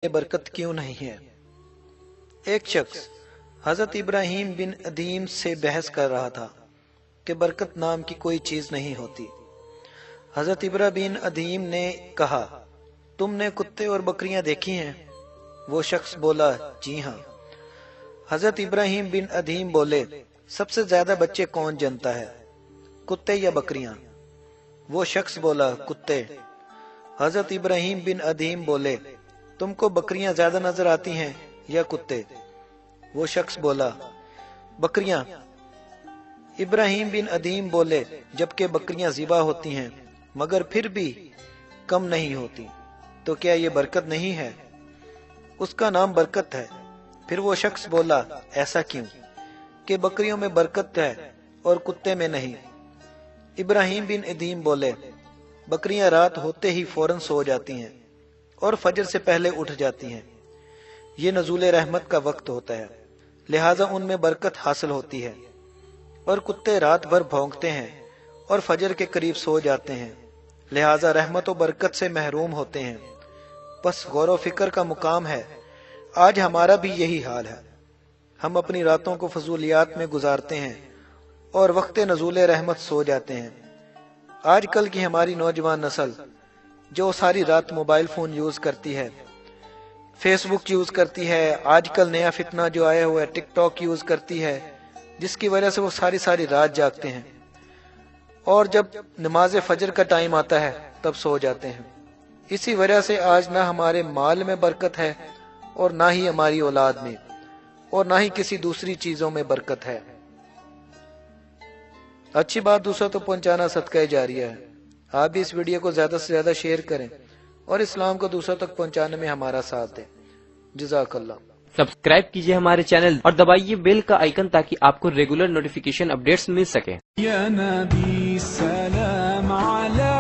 یہ برکت کیوں نہیں ہے؟ ایک شخص حضرت ابراہیم بن ادیم سے بحث کر رہا تھا کہ برکت نام کی کوئی چیز نہیں ہوتی۔ حضرت ابراہیم بن ادیم نے کہا، تم نے کتے اور بکریاں دیکھی ہیں؟ وہ شخص بولا، جی ہاں۔ حضرت ابراہیم بن ادیم بولے، سب سے زیادہ بچے کون جنتا ہے، کتے یا بکریاں؟ وہ شخص بولا، کتے۔ حضرت ابراہیم بن ادیم بولے، تم کو بکریاں زیادہ نظر آتی ہیں یا کتے؟ وہ شخص بولا، بکریاں۔ ابراہیم بن ادیم بولے، جبکہ بکریاں ذبح ہوتی ہیں مگر پھر بھی کم نہیں ہوتی، تو کیا یہ برکت نہیں ہے؟ اس کا نام برکت ہے۔ پھر وہ شخص بولا، ایسا کیوں کہ بکریوں میں برکت ہے اور کتے میں نہیں؟ ابراہیم بن ادیم بولے، بکریاں رات ہوتے ہی فوراً سو جاتی ہیں اور فجر سے پہلے اٹھ جاتی ہیں، یہ نزول رحمت کا وقت ہوتا ہے، لہٰذا ان میں برکت حاصل ہوتی ہے، اور کتے رات بھر بھونکتے ہیں اور فجر کے قریب سو جاتے ہیں، لہٰذا رحمت و برکت سے محروم ہوتے ہیں۔ بس غور و فکر کا مقام ہے، آج ہمارا بھی یہی حال ہے۔ ہم اپنی راتوں کو فضولیات میں گزارتے ہیں اور وقت نزول رحمت سو جاتے ہیں۔ آج کل کی ہماری نوجوان نسل جو ساری رات موبائل فون یوز کرتی ہے، فیس بک یوز کرتی ہے، آج کل نیا فتنہ جو آیا ہوا ہے ٹک ٹاک یوز کرتی ہے، جس کی وجہ سے وہ ساری رات جاگتے ہیں اور جب نماز فجر کا ٹائم آتا ہے تب سو جاتے ہیں۔ اسی وجہ سے آج نہ ہمارے مال میں برکت ہے اور نہ ہی ہماری اولاد میں اور نہ ہی کسی دوسری چیزوں میں برکت ہے۔ اچھی بات دوسروں تک پہنچانا صدقہ جاریہ ہے۔ آپ بھی اس ویڈیو کو زیادہ سے زیادہ شیئر کریں اور اسلام کو دوسروں تک پہنچانے میں ہمارا ساتھ دیں۔ جزاک اللہ۔ سبسکرائب کیجئے ہمارے چینل اور دبائیے بیل کا آئیکن تاکہ آپ کو ریگولر نوٹیفیکیشن اپڈیٹس مل سکیں۔ یا نبی سلام علیک۔